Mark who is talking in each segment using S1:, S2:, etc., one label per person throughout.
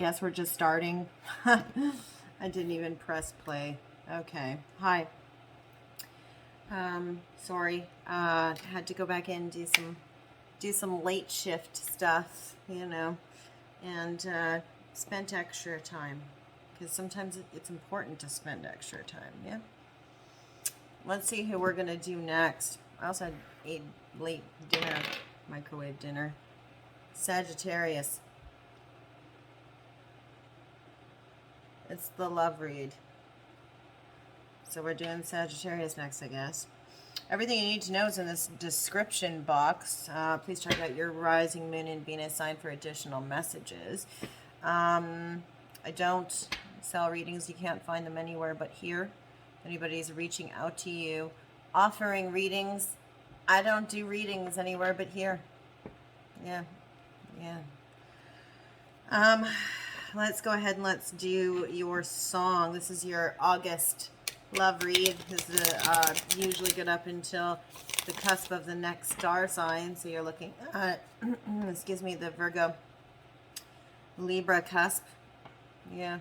S1: Guess we're just starting. I didn't even press play. Okay. Hi. Sorry. Had to go back in and do some late shift stuff, and spent extra time because sometimes it's important to spend extra time. Yeah. Let's see who we're gonna do next. I also had a late dinner, microwave dinner. Sagittarius. It's the love read. So we're doing Sagittarius next, I guess. Everything you need to know is in this description box. Please check out your rising moon and Venus sign for additional messages. I don't sell readings. You can't find them anywhere but here. If anybody's reaching out to you, offering readings, I don't do readings anywhere but here. Yeah. Let's go ahead and let's do your song. This is your August love read. This is usually good up until the cusp of the next star sign. So you're looking at, excuse me, the Virgo Libra cusp. Yeah,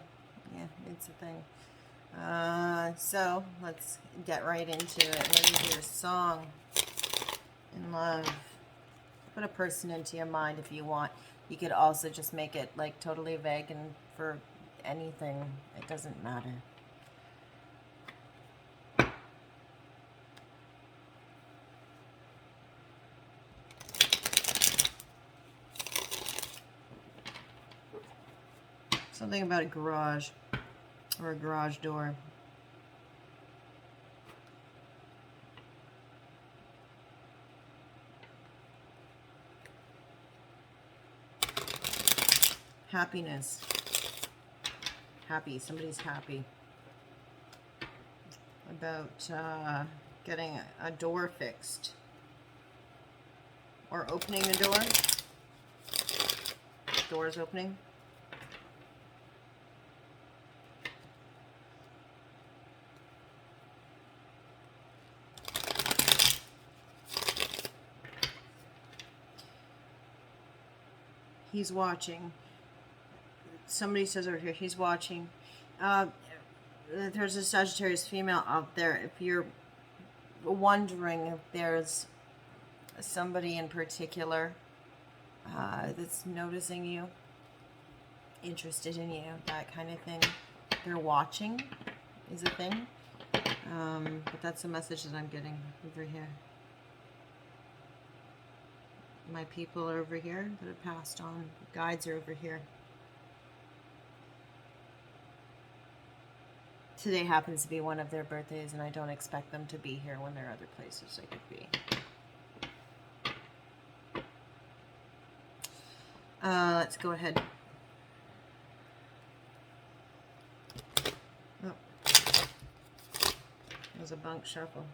S1: it's a thing. So let's get right into it. What is your song in love? Put a person into your mind if you want. You could also just make it like totally vague and for anything. It doesn't matter. Something about a garage or a garage door. Happiness. Happy. Somebody's happy. About getting a door fixed. Or opening the door. Door's opening. He's watching. Somebody says over here, he's watching. There's a Sagittarius female out there. If you're wondering if there's somebody in particular that's noticing you, interested in you, that kind of thing, they're watching is a thing. But that's the message that I'm getting over here. My people are over here that have passed on. Guides are over here. Today happens to be one of their birthdays, and I don't expect them to be here when there are other places they could be. Let's go ahead. Oh. It was a bunk shuffle.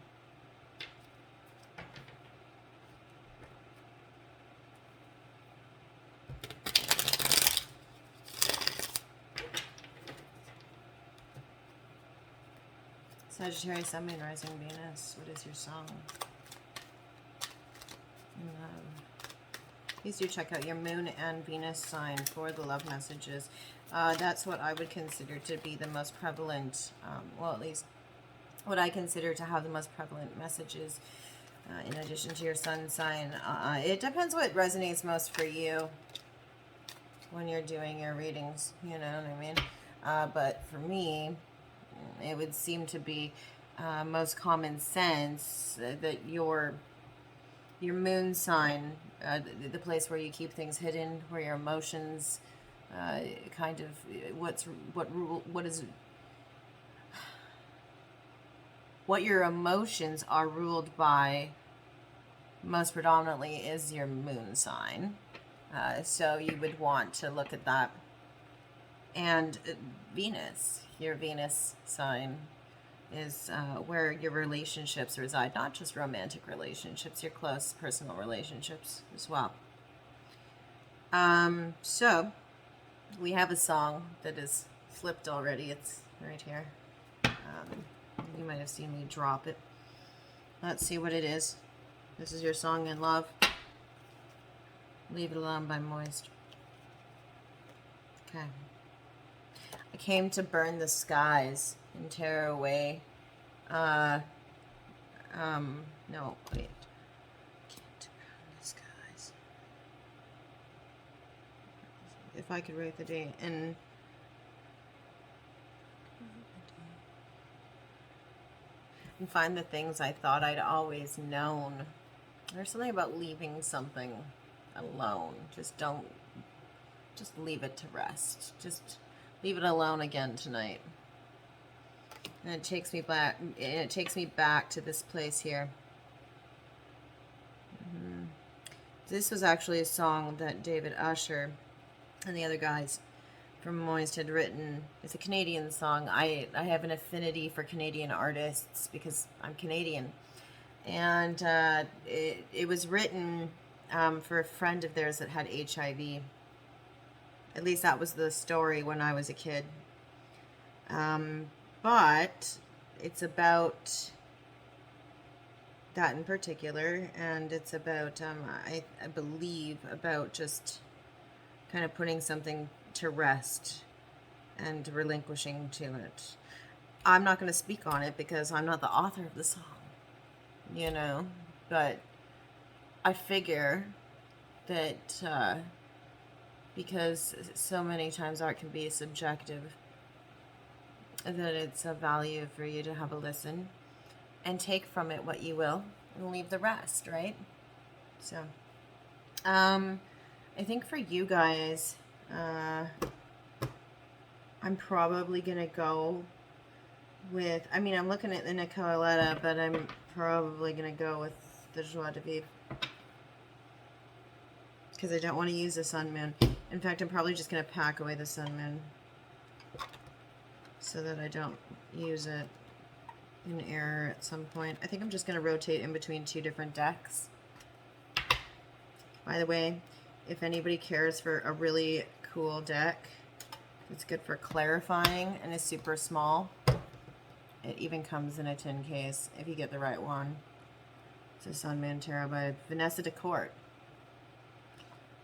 S1: Sagittarius, Sun, Moon, Rising, Venus. What is your song? Please do check out your Moon and Venus sign for the love messages. That's what I would consider to be the most prevalent, well, at least what I consider to have the most prevalent messages in addition to your sun sign. It depends what resonates most for you when you're doing your readings, you know what I mean? But for me, it would seem to be most common sense that your moon sign, the place where you keep things hidden, where your emotions kind of what your emotions are ruled by most predominantly is your moon sign. So you would want to look at that. And Venus, your Venus sign, is where your relationships reside, not just romantic relationships, your close personal relationships as well. So we have a song that is flipped already. It's right here. You might have seen me drop it. Let's see what it is. This is your song in love. Leave It Alone by Moist. Okay. I came to burn the skies and tear away. No, wait. Came to burn the skies. If I could write the date and find the things I thought I'd always known. There's something about leaving something alone. Just leave it to rest. Just leave it alone again tonight. And it takes me back. And it takes me back to this place here. This was actually a song that David Usher and the other guys from Moist had written. It's a Canadian song. I have an affinity for Canadian artists because I'm Canadian. And it was written for a friend of theirs that had HIV. At least that was the story when I was a kid. But it's about that in particular, and it's about, I believe, about just kind of putting something to rest and relinquishing to it. I'm not going to speak on it because I'm not the author of the song, you know, but I figure that because so many times art can be subjective, that it's of value for you to have a listen and take from it what you will and leave the rest, right? So, I think for you guys, I'm probably going to go with, I mean, I'm looking at the Nicoletta, but I'm probably going to go with the Joie de Vivre. Because I don't want to use the Sun Moon. In fact, I'm probably just going to pack away the Sun Moon so that I don't use it in error at some point. I think I'm just going to rotate in between two different decks. By the way, if anybody cares for a really cool deck, it's good for clarifying and is super small. It even comes in a tin case if you get the right one. It's a Sun Moon Tarot by Vanessa DeCourt.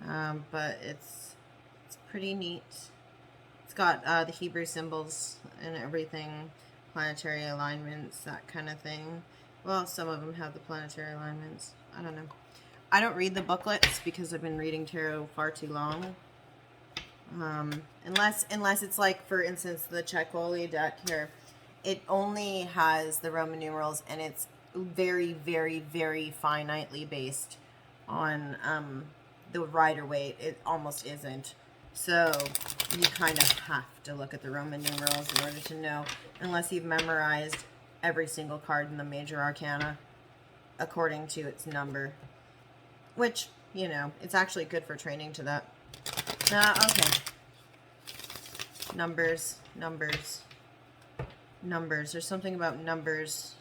S1: But it's pretty neat. It's got the Hebrew symbols and everything, planetary alignments, that kind of thing. Well, some of them have the planetary alignments. I don't know. I don't read the booklets because I've been reading tarot far too long. Unless it's like, for instance, the Checoli deck here. It only has the Roman numerals, and it's very, very, very finitely based on the Rider-Waite. It almost isn't. So you kind of have to look at the Roman numerals in order to know, unless you've memorized every single card in the major arcana according to its number. Which, you know, it's actually good for training to that. Okay. Numbers. There's something about numbers.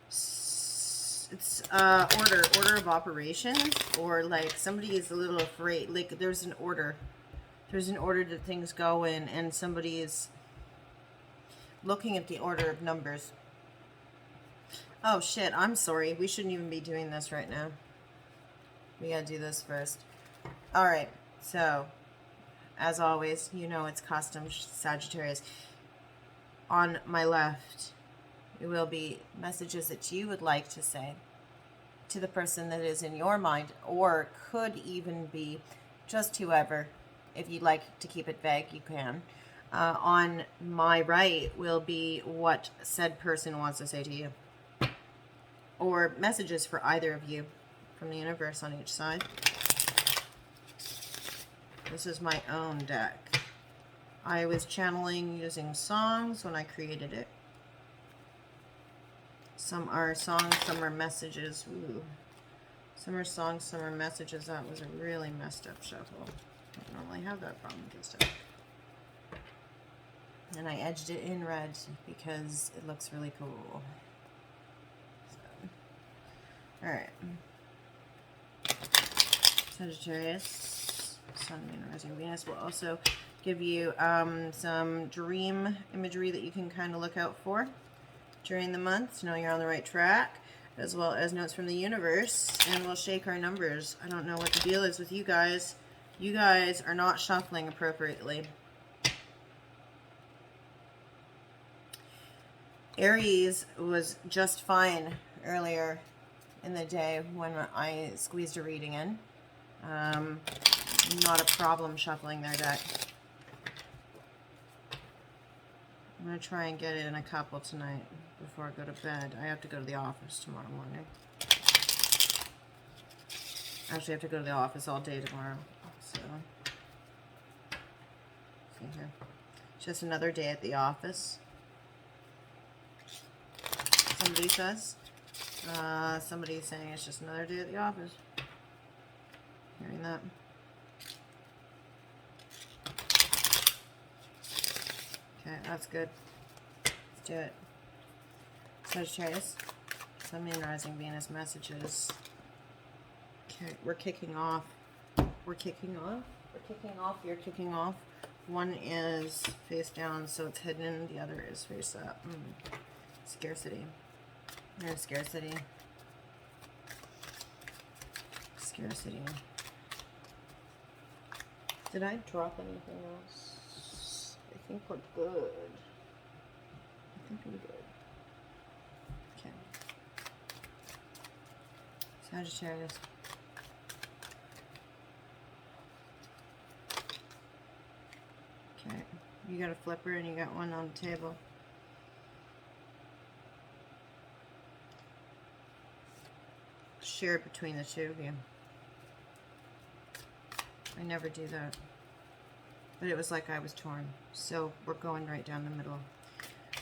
S1: It's order of operations, or like somebody is a little afraid. Like there's an order that things go in, and somebody is looking at the order of numbers. Oh shit, I'm sorry. We shouldn't even be doing this right now. We gotta do this first. Alright, so as always, you know it's custom Sagittarius. On my left, it will be messages that you would like to say to the person that is in your mind, or could even be just whoever. If you'd like to keep it vague, you can. On my right will be what said person wants to say to you, or messages for either of you from the universe on each side. This is my own deck. I was channeling using songs when I created it. Some are songs, some are messages. Ooh. Some are songs, some are messages. That was a really messed up shuffle. I don't normally have that problem with this deck. And I edged it in red because it looks really cool. So. Alright. Sagittarius, Sun, Moon, Rising, Venus will also give you some dream imagery that you can kind of look out for during the month to know you're on the right track, as well as notes from the universe, and we'll shake our numbers. I don't know what the deal is with you guys. You guys are not shuffling appropriately. Aries was just fine earlier in the day when I squeezed a reading in. Not a problem shuffling their deck. I'm going to try and get it in a couple tonight before I go to bed. I have to go to the office tomorrow morning. Actually, I have to go to the office all day tomorrow. So, see here. Just another day at the office. Somebody says. Somebody's saying it's just another day at the office. Hearing that. Okay, that's good. Let's do it. Sagittarius. Sun, Moon, Rising, Venus messages. Okay, we're kicking off. We're kicking off. We're kicking off. You're kicking off. One is face down, so it's hidden. The other is face up. Scarcity. There's scarcity. Scarcity. Did I drop anything else? I think we're good. I think we're good. Okay. Sagittarius. Okay. You got a flipper and you got one on the table. Share it between the two of you. I never do that. But it was like I was torn. So we're going right down the middle.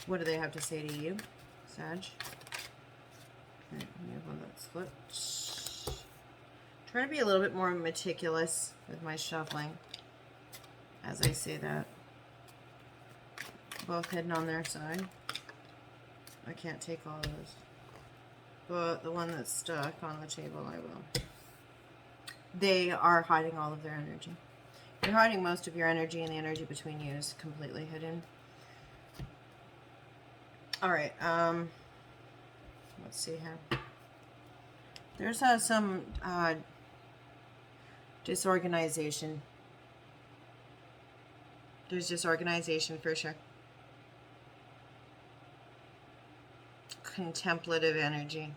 S1: What do they have to say to you, Sag? Okay, we have one that's flipped. Try to be a little bit more meticulous with my shuffling as I say that. Both hidden on their side. I can't take all of those. But the one that's stuck on the table, I will. They are hiding all of their energy. You're hiding most of your energy, and the energy between you is completely hidden. Alright, let's see here. There's some disorganization. There's disorganization for sure. Contemplative energy.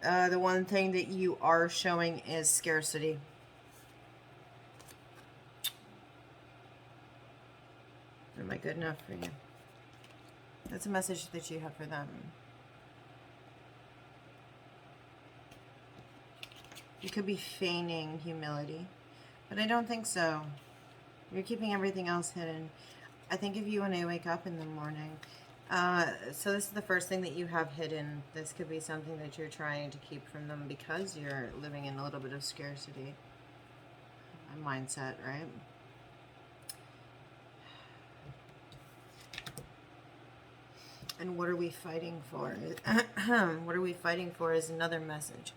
S1: The one thing that you are showing is scarcity. Am I good enough for you? That's a message that you have for them. You could be feigning humility, but I don't think so. You're keeping everything else hidden. I think of you when I wake up in the morning. So this is the first thing that you have hidden. This could be something that you're trying to keep from them because you're living in a little bit of scarcity. A mindset, right? And what are we fighting for? What are we fighting for is another message.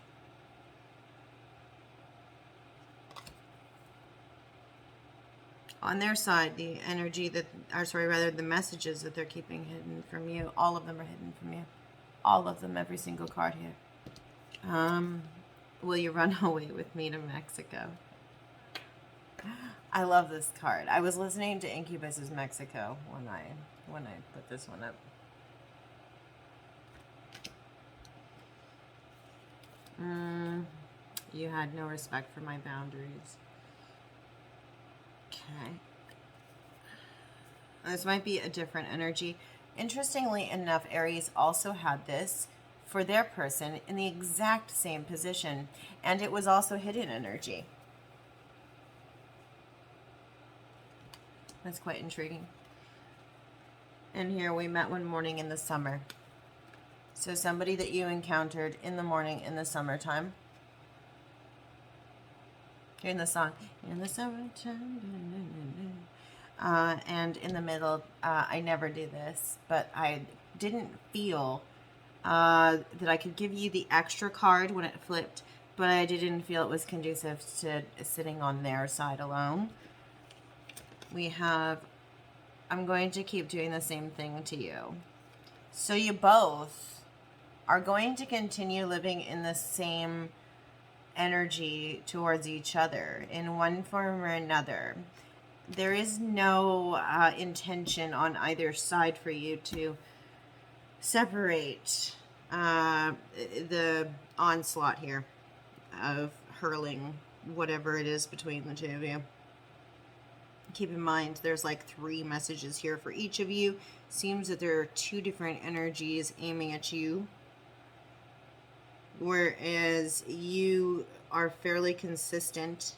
S1: On their side, the energy that, or sorry, rather the messages that they're keeping hidden from you, all of them are hidden from you. All of them, every single card here. Will you run away with me to Mexico? I love this card. I was listening to Incubus's Mexico when I put this one up. You had no respect for my boundaries. Okay. This might be a different energy. Interestingly enough, Aries also had this for their person in the exact same position, and it was also hidden energy. That's quite intriguing. And here we met one morning in the summer. So somebody that you encountered in the morning in the summertime. Hearing the song, in the summertime, and in the middle, I never do this, but I didn't feel that I could give you the extra card when it flipped, but I didn't feel it was conducive to sitting on their side alone. We have, I'm going to keep doing the same thing to you. So you both are going to continue living in the same energy towards each other in one form or another. There is no intention on either side for you to separate the onslaught here of hurling whatever it is between the two of you. Keep in mind, there's like 3 messages here for each of you. Seems that there are 2 different energies aiming at you, whereas you are fairly consistent.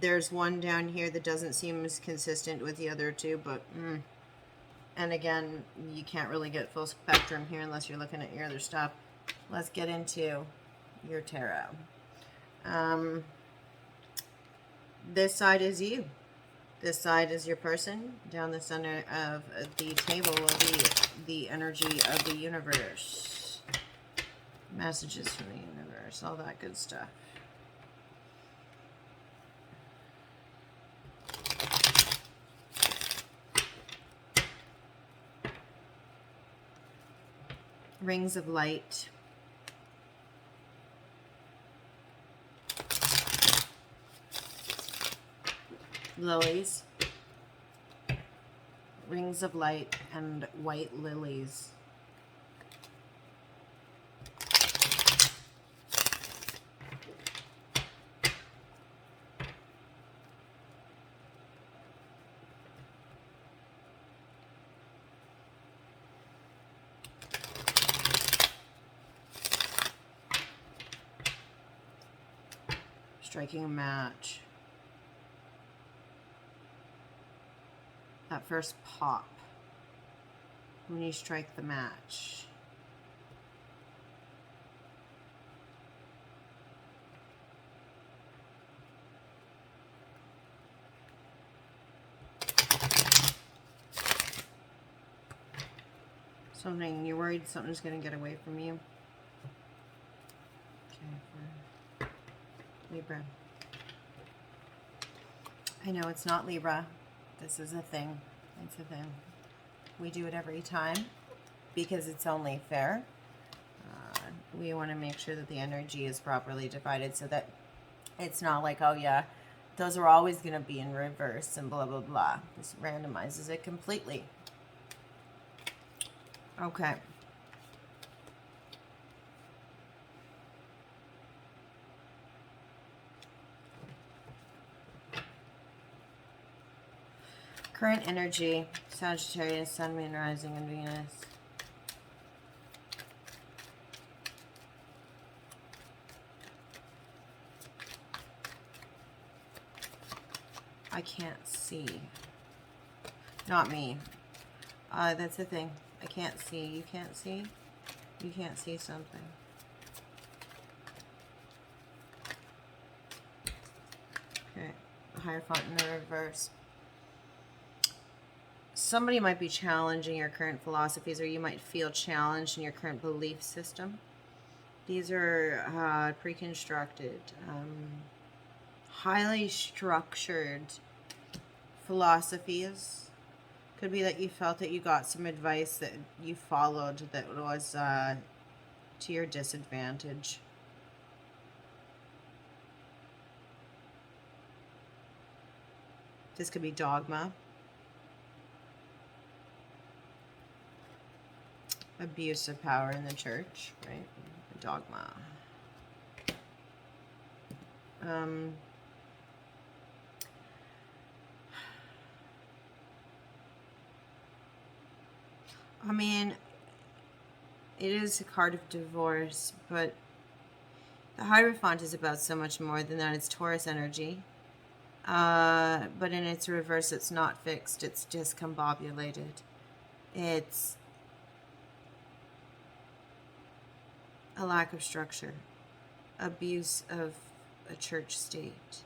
S1: There's one down here that doesn't seem as consistent with the other 2, but and again, you can't really get full spectrum here unless you're looking at your other stuff. Let's get into your tarot. This side is you. This side is your person. Down the center of the table will be the energy of the universe. Messages from the universe, all that good stuff. Rings of light. Lilies. Rings of light and white lilies. Striking a match. That first pop when you strike the match. Something you're worried something's going to get away from you. Okay, for Libra. I know it's not Libra. This is a thing. It's a thing. We do it every time because it's only fair. We want to make sure that the energy is properly divided so that it's not like, oh yeah, those are always going to be in reverse and blah, blah, blah. This randomizes it completely. Okay. Current energy, Sagittarius, Sun, Moon, Rising, and Venus. I can't see. Not me. That's the thing. I can't see. You can't see? You can't see something. Okay. The Hierophant in the reverse. Somebody might be challenging your current philosophies, or you might feel challenged in your current belief system. These are pre-constructed, highly structured philosophies. Could be that you felt that you got some advice that you followed that was to your disadvantage. This could be dogma. Abuse of power in the church, right? Dogma. I mean, it is a card of divorce, but the Hierophant is about so much more than that. It's Taurus energy. But in its reverse, it's not fixed. It's discombobulated. It's a lack of structure, abuse of a church state,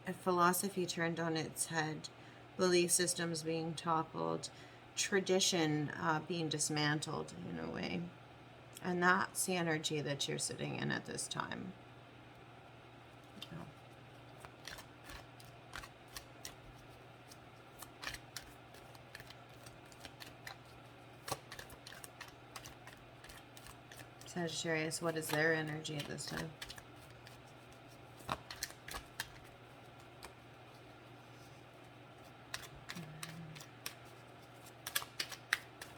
S1: a philosophy turned on its head, belief systems being toppled, tradition being dismantled in a way. And that's the energy that you're sitting in at this time. Sagittarius, what is their energy at this time?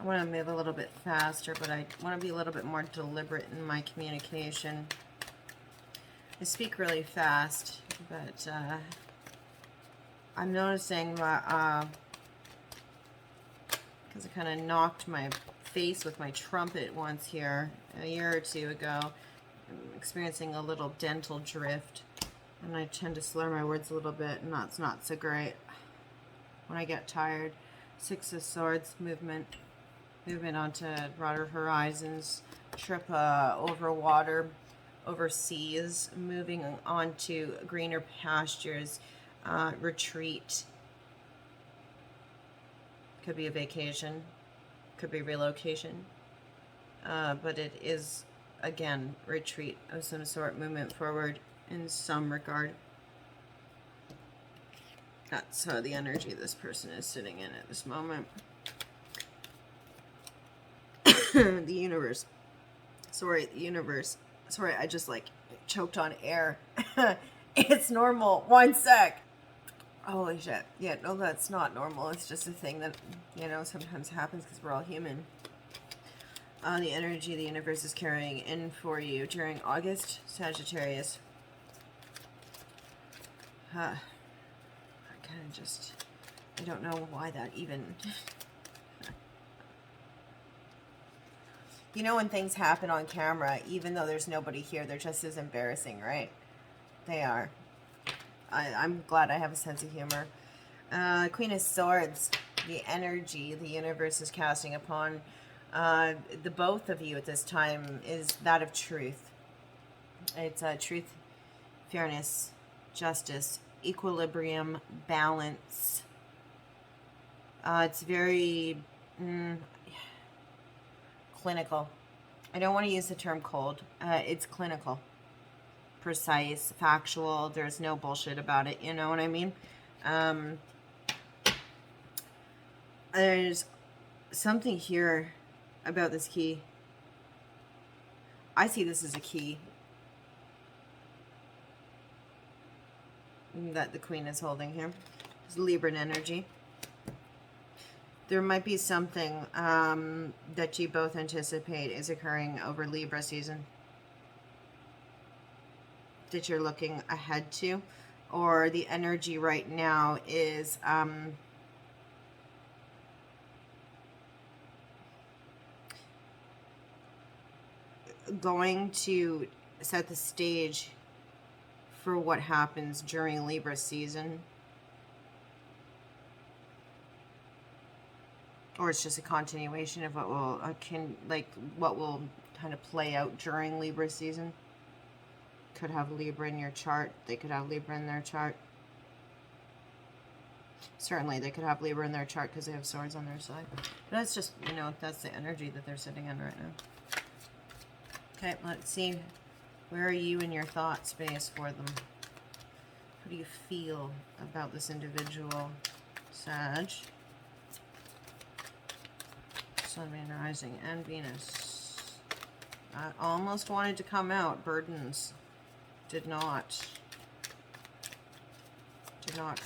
S1: I want to move a little bit faster, but I want to be a little bit more deliberate in my communication. I speak really fast, but I'm noticing that because I kind of knocked my face with my trumpet once here a year or two ago. I'm experiencing a little dental drift, and I tend to slur my words a little bit, and that's not so great when I get tired. Six of Swords, movement onto broader horizons, trip over water, over seas, moving on to greener pastures, retreat. Could be a vacation, could be relocation, but it is, again, retreat of some sort, movement forward in some regard. That's how the energy this person is sitting in at this moment. The universe. Sorry, I just like choked on air. It's normal. 1 sec. Holy shit. Yeah, no, that's not normal. It's just a thing that, you know, sometimes happens because we're all human. The energy the universe is carrying in for you during August, Sagittarius. I kind of just, I don't know why that even... You know, when things happen on camera, even though there's nobody here, they're just as embarrassing, right? They are. I'm glad I have a sense of humor. Queen of Swords, the energy the universe is casting upon the both of you at this time is that of truth. It's truth, fairness, justice, equilibrium, balance. It's very... clinical. I don't want to use the term cold. It's clinical, precise, factual. There's no bullshit about it. You know what I mean? There's something here about this key. I see this as a key that the Queen is holding here. It's Libran energy. There might be something that you both anticipate is occurring over Libra season that you're looking ahead to, or the energy right now is going to set the stage for what happens during Libra season. Or it's just a continuation of what will what will kind of play out during Libra season. Could have Libra in your chart. They could have Libra in their chart. Certainly, they could have Libra in their chart because they have swords on their side. But that's just, you know, that's the energy that they're sitting in right now. Okay, let's see. Where are you in your thought space for them? What do you feel about this individual, Sag? Sun, Moon, Rising, and Venus. I almost wanted to come out. Burdens. Did not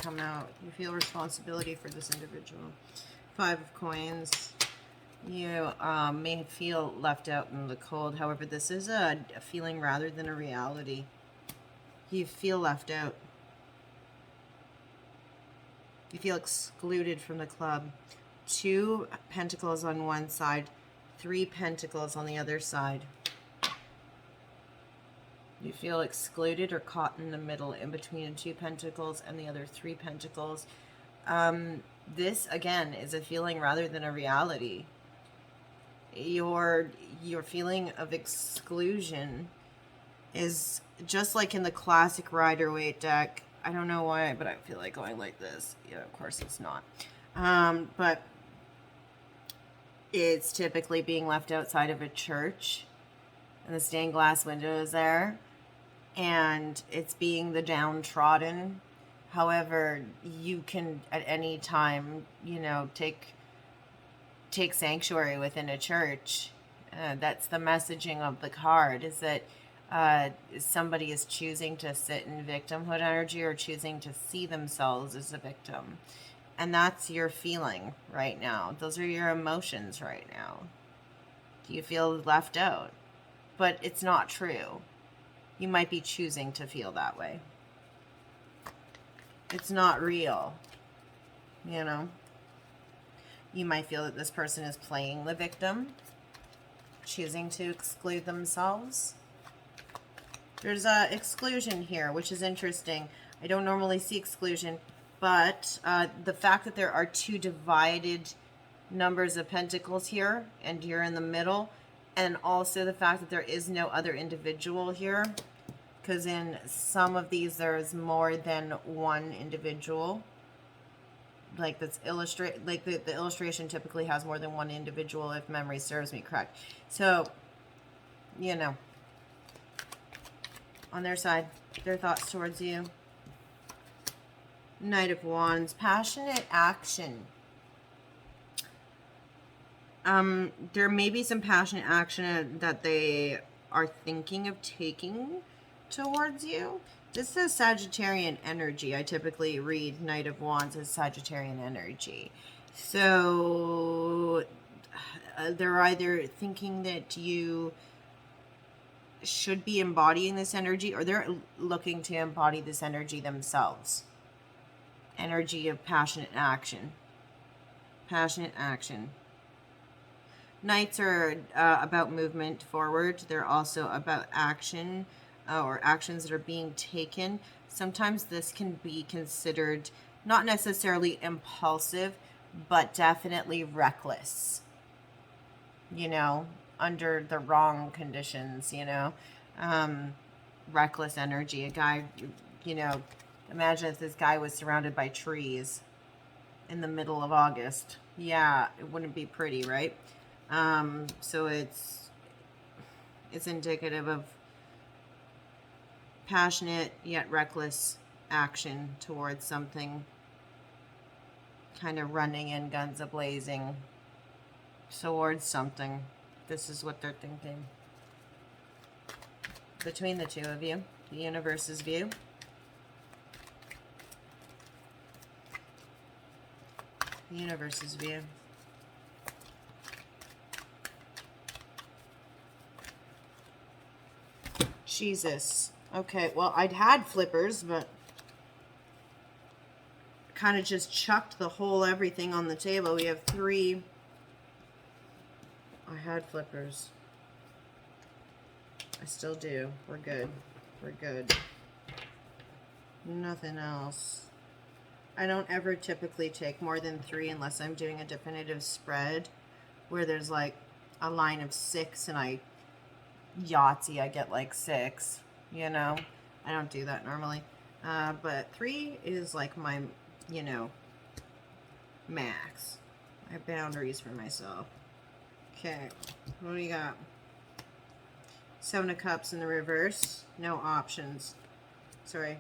S1: come out. You feel responsibility for this individual. 5 of Coins. You may feel left out in the cold. However, this is a feeling rather than a reality. You feel left out. You feel excluded from the club. 2 pentacles on one side, 3 pentacles on the other side. You feel excluded or caught in the middle, in between 2 pentacles and the other 3 pentacles. This, again, is a feeling rather than a reality. Your feeling of exclusion is just like in the classic Rider-Waite deck. I don't know why, but I feel like going like this. Yeah, of course it's not. But it's typically being left outside of a church, and the stained glass window is there, and it's being the downtrodden. However, you can at any time, you know, take sanctuary within a church. That's the messaging of the card, is that somebody is choosing to sit in victimhood energy or choosing to see themselves as a victim. And that's your feeling right now. Those are your emotions right now. Do you feel left out? But it's not true. You might be choosing to feel that way. It's not real. You know? You might feel that this person is playing the victim, choosing to exclude themselves. There's a exclusion here, which is interesting. I don't normally see exclusion, but the fact that there are two divided numbers of pentacles here, and you're in the middle, and also the fact that there is no other individual here, because in some of these there is more than one individual. Like that's illustrate, like the illustration typically has more than one individual, if memory serves me correct. So, you know, on their side, their thoughts towards you. Knight of Wands, passionate action. There may be some passionate action that they are thinking of taking towards you. This is Sagittarian energy. I typically read Knight of Wands as Sagittarian energy. So they're either thinking that you should be embodying this energy, or they're looking to embody this energy themselves. Energy of passionate action. Passionate action. Knights are about movement forward. They're also about action, or actions that are being taken. Sometimes this can be considered not necessarily impulsive, but definitely reckless. You know, under the wrong conditions, you know. Reckless energy. A guy, you know, imagine if this guy was surrounded by trees in the middle of August. Yeah, it wouldn't be pretty, right? So it's indicative of passionate yet reckless action towards something, kind of running in guns a-blazing towards something. This is what they're thinking. Between the two of you, the universe's view. The universe's view. Jesus. Okay, well, I'd had flippers, but kind of just chucked the whole everything on the table. We have 3. I had flippers. I still do. We're good. We're good. Nothing else. I don't ever typically take more than 3 unless I'm doing a definitive spread where there's like a line of 6 and I Yahtzee, I get like 6, you know. I don't do that normally. But 3 is like my, you know, max. I have boundaries for myself. Okay, what do you got? 7 of Cups in the reverse. No options. Sorry.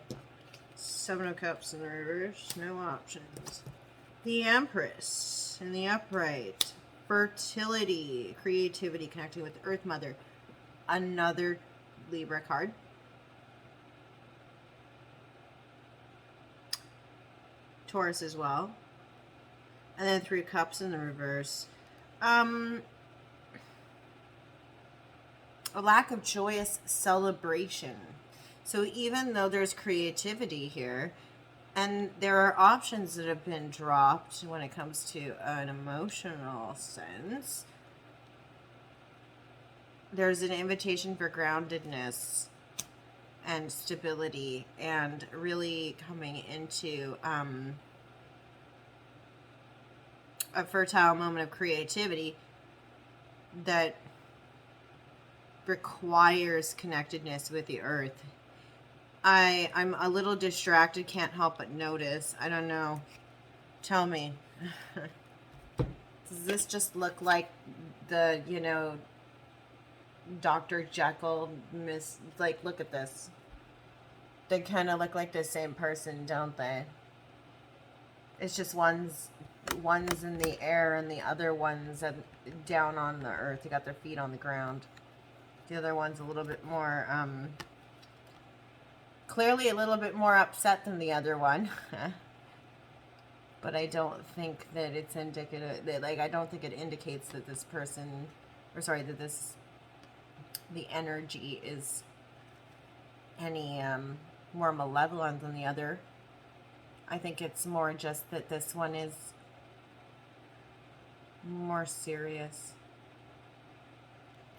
S1: 7 of Cups in the reverse. No options. The Empress in the upright. Fertility. Creativity. Connecting with Earth Mother. Another Libra card. Taurus as well. And then 3 Cups in the reverse. A lack of joyous celebration. So even though there's creativity here, and there are options that have been dropped when it comes to an emotional sense, there's an invitation for groundedness and stability and really coming into a fertile moment of creativity that requires connectedness with the earth. I'm a little distracted, can't help but notice. I don't know. Tell me. Does this just look like the, you know, Dr. Jekyll like, look at this. They kind of look like the same person, don't they? It's just one's in the air and the other one's down on the earth. They got their feet on the ground. The other one's a little bit more, clearly a little bit more upset than the other one. but I don't think that it's indicative that, like, I don't think it indicates that this person, or sorry, that the energy is any more malevolent than the other. I think it's more just that this one is more serious.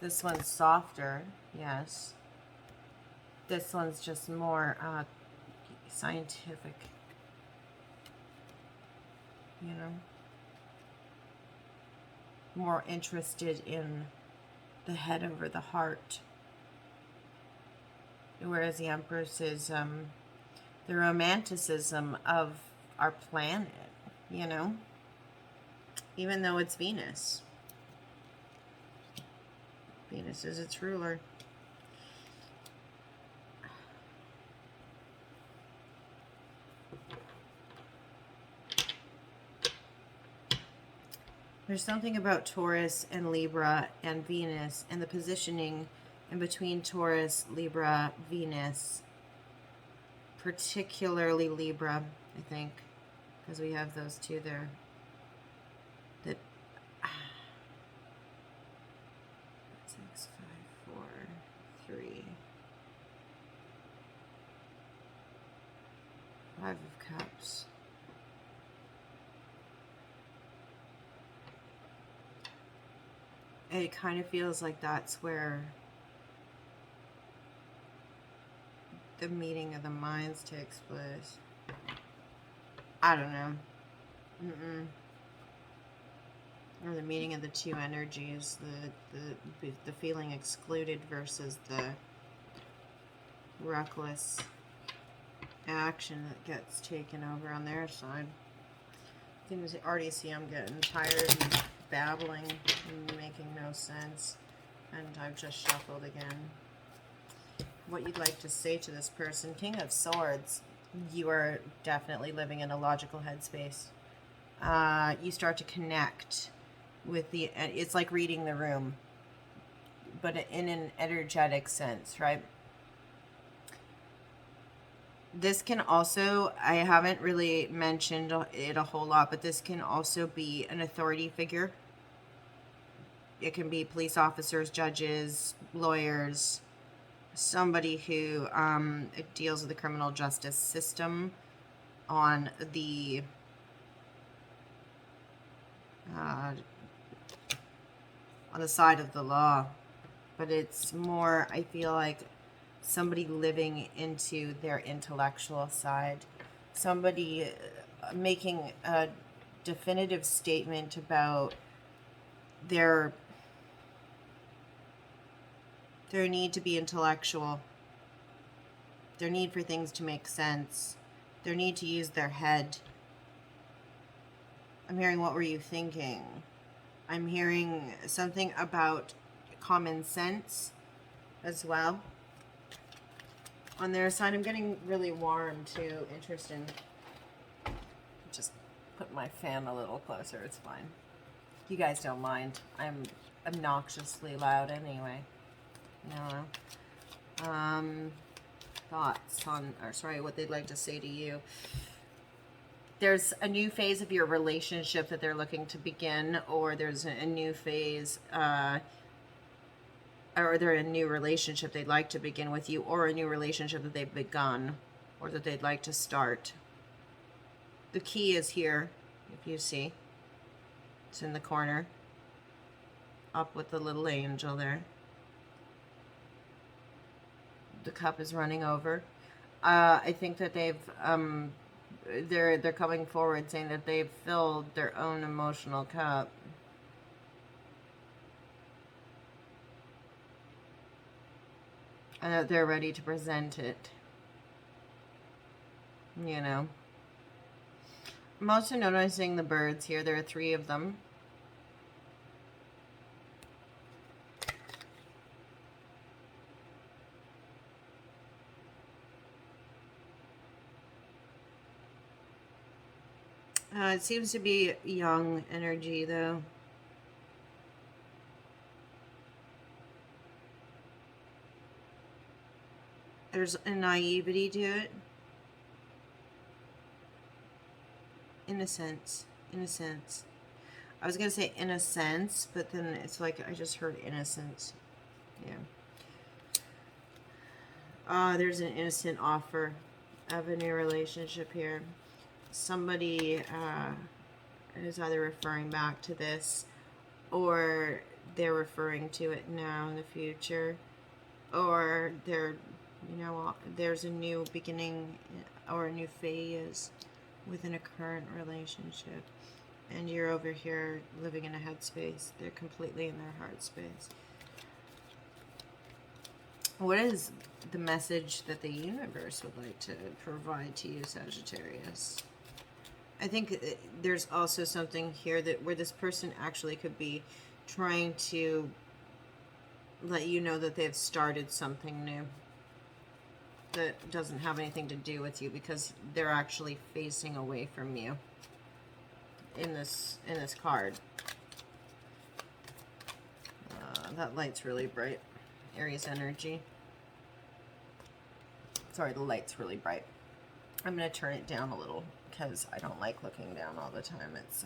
S1: This one's softer, yes. This one's just more scientific, you know, more interested in the head over the heart. Whereas the Empress is the romanticism of our planet, you know, even though it's Venus. Venus is its ruler. There's something about Taurus and Libra and Venus and the positioning in between Taurus, Libra, Venus, particularly Libra, I think, because we have those two there. That 6, 5, 4, 3, 5 of Cups. It kind of feels like that's where the meeting of the minds takes place. I don't know. Or the meeting of the two energies, the feeling excluded versus the reckless action that gets taken over on their side. I can already see I'm getting tired and babbling and making no sense, and I've just shuffled again. What you'd like to say to this person. King of Swords. You are definitely living in a logical headspace. You start to connect with the, it's like reading the room, but in an energetic sense, right? This can also, I haven't really mentioned it a whole lot, but this can also be an authority figure. It can be police officers, judges, lawyers, somebody who deals with the criminal justice system on the side of the law. But it's more, I feel like, somebody living into their intellectual side, somebody making a definitive statement about their need to be intellectual, their need for things to make sense, their need to use their head. I'm hearing, what were you thinking? I'm hearing something about common sense as well. On their side, I'm getting really warm too. Interesting. Just put my fan a little closer. It's fine. You guys don't mind. I'm obnoxiously loud anyway. No. Thoughts on, or sorry, what they'd like to say to you. There's a new phase of your relationship that they're looking to begin, or there's a new phase, or they're in a new relationship they'd like to begin with you, or a new relationship that they've begun, or that they'd like to start. The key is here, if you see. It's in the corner, up with the little angel there. The cup is running over. I think that they've they're coming forward saying that they've filled their own emotional cup. And that they're ready to present it. You know. I'm also noticing the birds here. There are 3 of them. It seems to be young energy, though. There's a naivety to it. Innocence. Innocence. I was going to say innocence, but then it's like I just heard innocence. Yeah. There's an innocent offer of a new relationship here. Somebody is either referring back to this, or they're referring to it now in the future, or they're, there's a new beginning or a new phase within a current relationship, and you're over here living in a headspace. They're completely in their heart space. What is the message that the universe would like to provide to you, Sagittarius? I think there's also something here that where this person actually could be trying to let you know that they've started something new that doesn't have anything to do with you, because they're actually facing away from you in this card. That light's really bright. Aries energy. Sorry, the light's really bright. I'm going to turn it down a little because I don't like looking down all the time. It's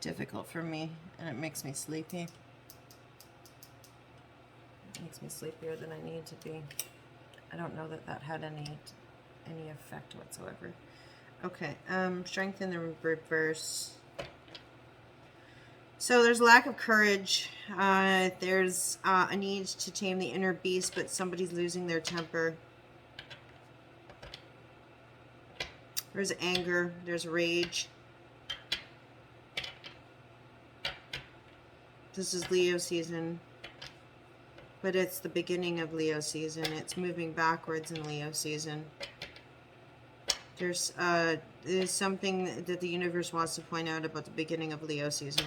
S1: difficult for me, and it makes me sleepy. It makes me sleepier than I need to be. I don't know that had any effect whatsoever. Okay, strength in the reverse. So there's lack of courage. There's a need to tame the inner beast, but somebody's losing their temper. There's anger. There's rage. This is Leo season, but it's the beginning of Leo season. It's moving backwards in Leo season. There's something that the universe wants to point out about the beginning of Leo season.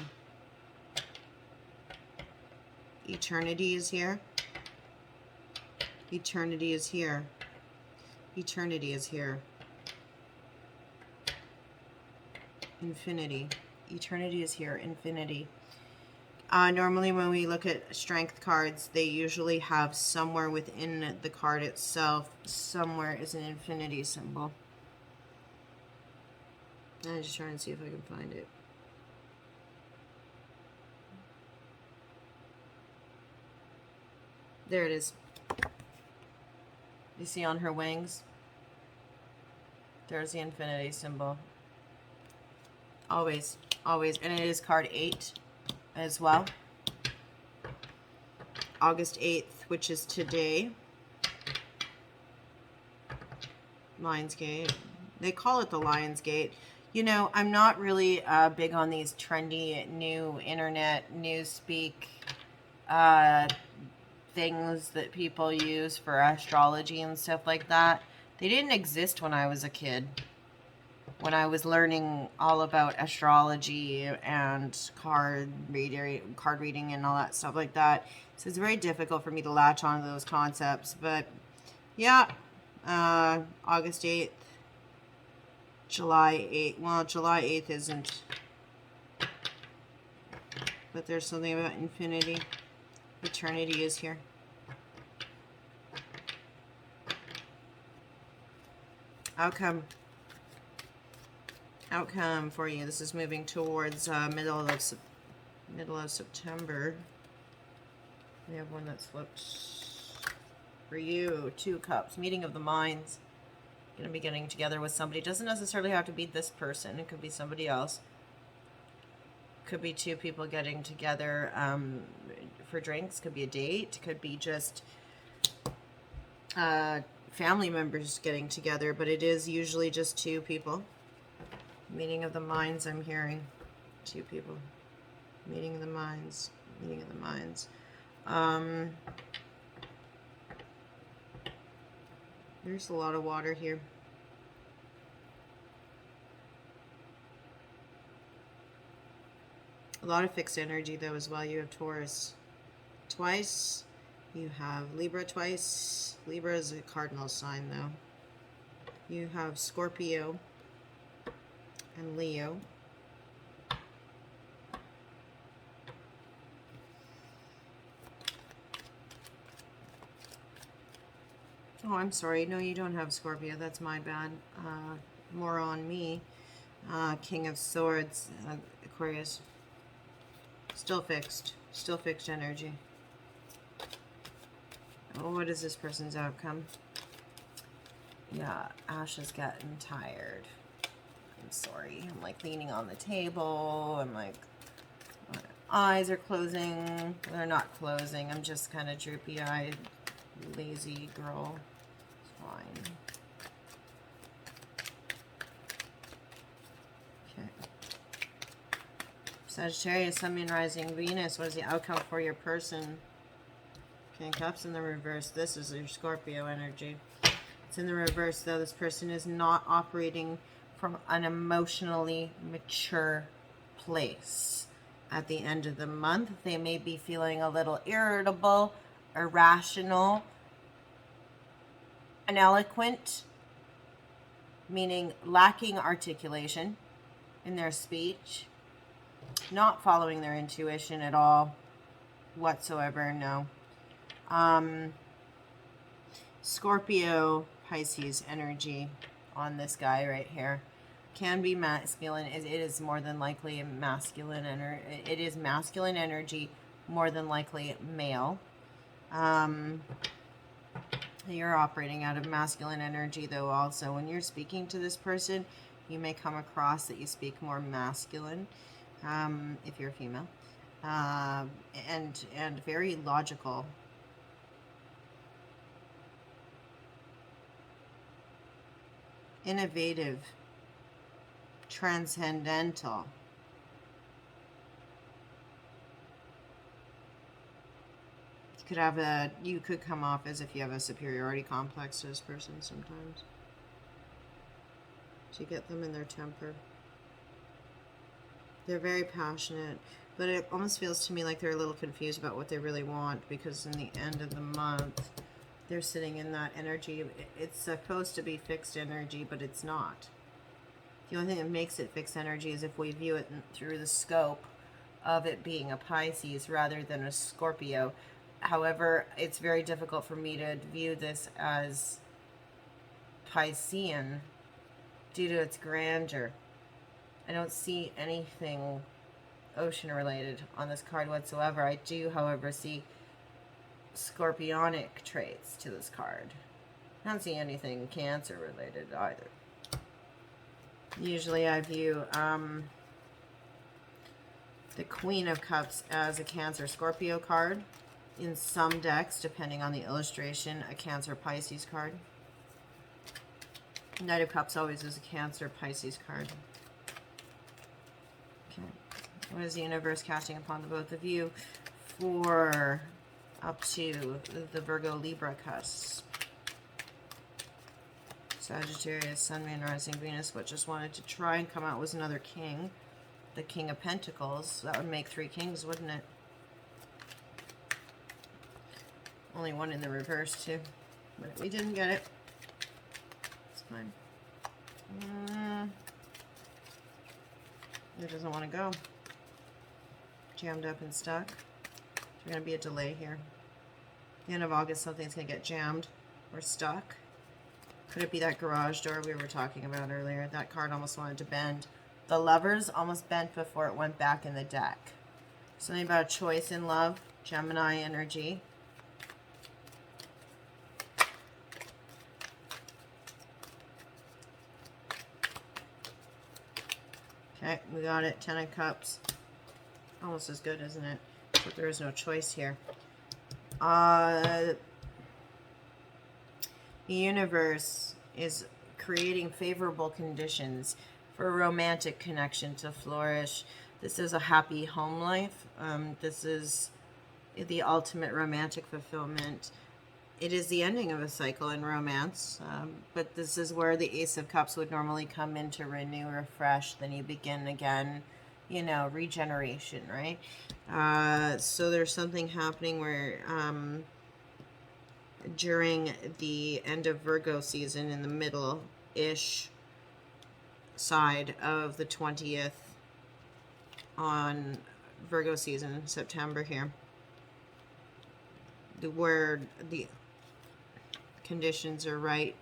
S1: Eternity is here. Eternity is here. Eternity is here. Infinity. Eternity is here. Infinity. Normally when we look at strength cards, they usually have somewhere within the card itself, somewhere is an infinity symbol. I'm just trying to see if I can find it. There it is. You see on her wings? There's the infinity symbol. Always, always. And it is card 8 as well. August 8th, which is today. Lion's Gate. They call it the Lion's Gate. You know, I'm not really big on these trendy new internet newspeak things that people use for astrology and stuff like that. They didn't exist when I was a kid. When I was learning all about astrology and card reading and all that stuff like that. So it's very difficult for me to latch on to those concepts. But yeah, August 8th, July 8th. Well, July 8th isn't. But there's something about infinity. Eternity is here. Outcome for you. This is moving towards middle of September. We have one that's flipped for you. 2 cups. Meeting of the minds. Going to be getting together with somebody. Doesn't necessarily have to be this person. It could be somebody else. Could be 2 people getting together for drinks. Could be a date. Could be just family members getting together. But it is usually just 2 people. Meeting of the minds, I'm hearing. 2 people. Meeting of the minds. Meeting of the minds. There's a lot of water here. A lot of fixed energy, though, as well. You have Taurus twice. You have Libra twice. Libra is a cardinal sign, though. You have Scorpio and Leo. Oh, I'm sorry. No, you don't have Scorpio. That's my bad. More on me. King of Swords, Aquarius. Still fixed. Still fixed energy. Oh, what is this person's outcome? Yeah, Ash is getting tired. I'm sorry. I'm like leaning on the table. I'm like, my eyes are closing. They're not closing. I'm just kind of droopy-eyed, lazy girl. It's fine. Okay. Sagittarius, Sun, Moon, Rising, Venus. What is the outcome for your person? King of Cups in the reverse. This is your Scorpio energy. It's in the reverse, though. This person is not operating from an emotionally mature place. At the end of the month, they may be feeling a little irritable, irrational, ineloquent, meaning lacking articulation in their speech, not following their intuition at all whatsoever, no. Scorpio, Pisces energy on this guy right here can be masculine. It is more than likely masculine energy. It is masculine energy, more than likely male. You're operating out of masculine energy, though. Also, when you're speaking to this person, you may come across that you speak more masculine, if you're a female, and very logical. Innovative, transcendental. You could come off as if you have a superiority complex to this person sometimes. So you get them in their temper. They're very passionate, but it almost feels to me like they're a little confused about what they really want, because in the end of the month, they're sitting in that energy. It's supposed to be fixed energy, but it's not. The only thing that makes it fixed energy is if we view it through the scope of it being a Pisces rather than a Scorpio. However, it's very difficult for me to view this as Piscean due to its grandeur. I don't see anything ocean related on this card whatsoever. I do, however, see scorpionic traits to this card. I don't see anything Cancer related either. Usually I view the Queen of Cups as a Cancer Scorpio card. In some decks, depending on the illustration, a Cancer Pisces card. Knight of Cups always is a Cancer Pisces card. Okay. What is the universe casting upon the both of you for up to the Virgo Libra cusp? Sagittarius, Sun, Moon, Rising, Venus. What just wanted to try and come out was another king. The King of Pentacles. That would make 3 kings, wouldn't it? Only one in the reverse, too. But we didn't get it. It's fine. It doesn't want to go. Jammed up and stuck. There's going to be a delay here. The end of August, something's going to get jammed or stuck. Could it be that garage door we were talking about earlier? That card almost wanted to bend. The Lovers almost bent before it went back in the deck. Something about a choice in love. Gemini energy. Okay, we got it. 10 of Cups. Almost as good, isn't it? But there is no choice here. The universe is creating favorable conditions for a romantic connection to flourish. This is a happy home life. This is the ultimate romantic fulfillment. It is the ending of a cycle in romance, but this is where the Ace of Cups would normally come in to renew, refresh, then you begin again, you know, regeneration, right? So there's something happening where during the end of Virgo season, in the middle-ish side of the 20th on Virgo season, September here, where the conditions are right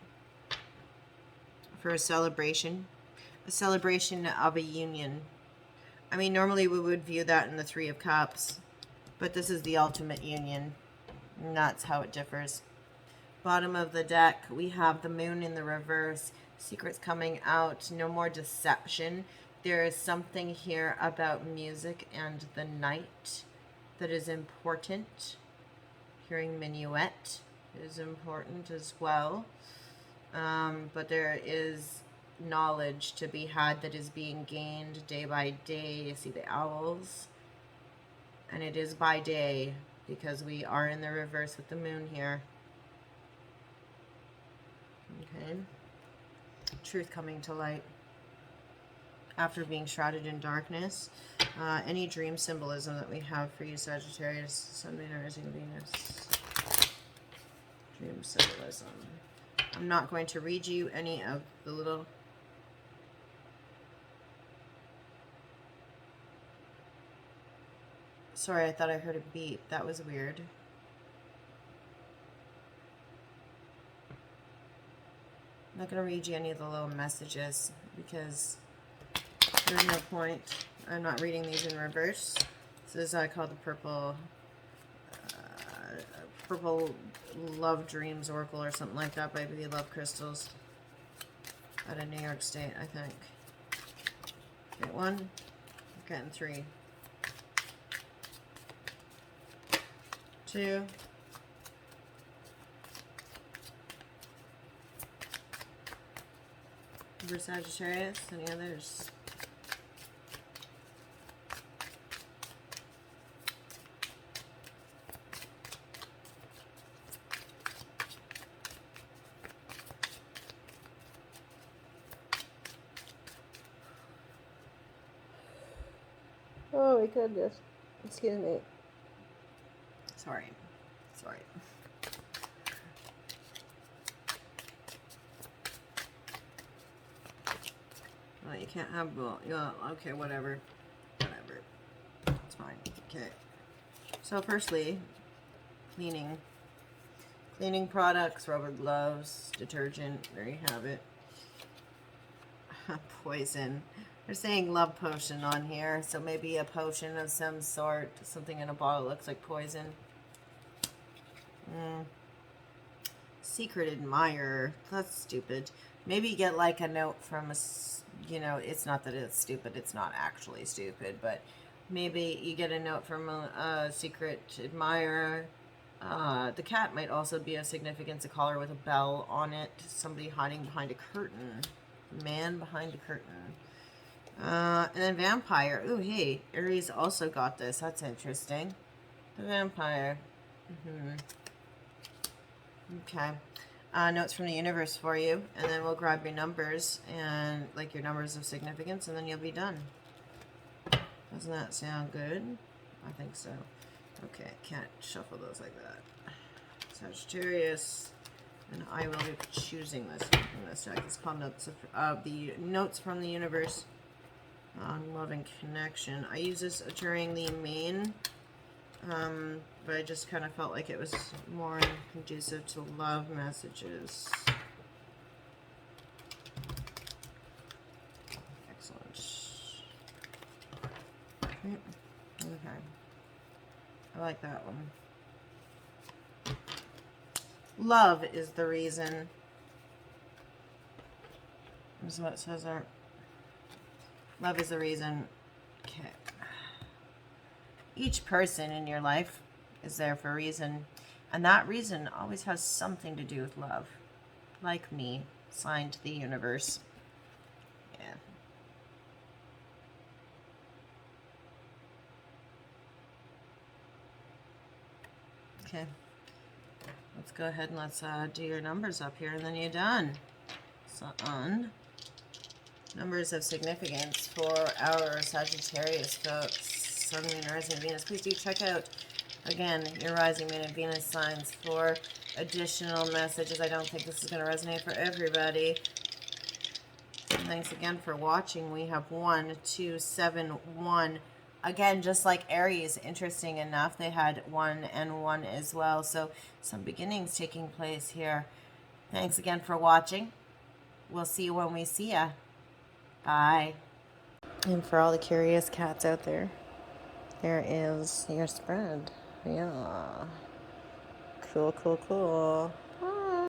S1: for a celebration, a celebration of a union. I mean, normally we would view that in the Three of Cups, but this is the ultimate union, and that's how it differs. Bottom of the deck, we have the moon in the reverse, secrets coming out, no more deception. There is something here about music and the night that is important. Hearing minuet is important as well. But there is knowledge to be had that is being gained day by day. You see the owls. And it is by day because we are in the reverse with the moon here. Okay. Truth coming to light after being shrouded in darkness. Any dream symbolism that we have for you, Sagittarius, Sun, Moon, Rising, Venus. Dream symbolism. I'm not going to read you any of the little... Sorry, I thought I heard a beep. That was weird. I'm not going to read you any of the little messages because there's no point. I'm not reading these in reverse. This is called the Purple Love Dreams Oracle or something like that by the Love Crystals out of New York State, I think. Get one, I'm getting three. Two. For Sagittarius, any others? Oh my goodness. Excuse me. Sorry. Well, you can't have, well, yeah, okay, whatever. It's fine. Okay. So firstly, cleaning products, rubber gloves, detergent, there you have it. Poison. They're saying love potion on here, so maybe a potion of some sort, something in a bottle looks like poison. Secret admirer. That's stupid. Maybe get like a note from a, you know, it's not that it's stupid, it's not actually stupid, but maybe you get a note from a secret admirer. The cat might also be a significance, a collar with a bell on it, somebody hiding behind a curtain, man behind a curtain. And then vampire. Ooh, hey, Aries also got this. That's interesting. The vampire. Okay. Notes from the universe for you, and then we'll grab your numbers and like your numbers of significance, and then you'll be done. Doesn't that sound good? I think so. Okay, can't shuffle those like that. Sagittarius, and I will be choosing this from this deck. It's called Notes from the Universe on Love and Connection. I use this during the main, but I just kind of felt like it was more conducive to love messages. Excellent. Okay. I like that one. Love is the reason. This is what it says there. Love is the reason. Okay. Each person in your life is there for a reason, and that reason always has something to do with love. Like me, signed to the universe. Yeah. Okay. Let's go ahead and let's do your numbers up here, and then you're done. So on numbers of significance for our Sagittarius folks, Sun, Moon, Rising, Venus. Please do check out again your Rising, Moon, and Venus signs for additional messages. I don't think this is going to resonate for everybody. And thanks again for watching. We have 1, 2, 7, 1. Again, just like Aries, interesting enough, they had 1 and 1 as well. So some beginnings taking place here. Thanks again for watching. We'll see you when we see ya. Bye. And for all the curious cats out there, there is your spread. Yeah. Cool, cool, cool.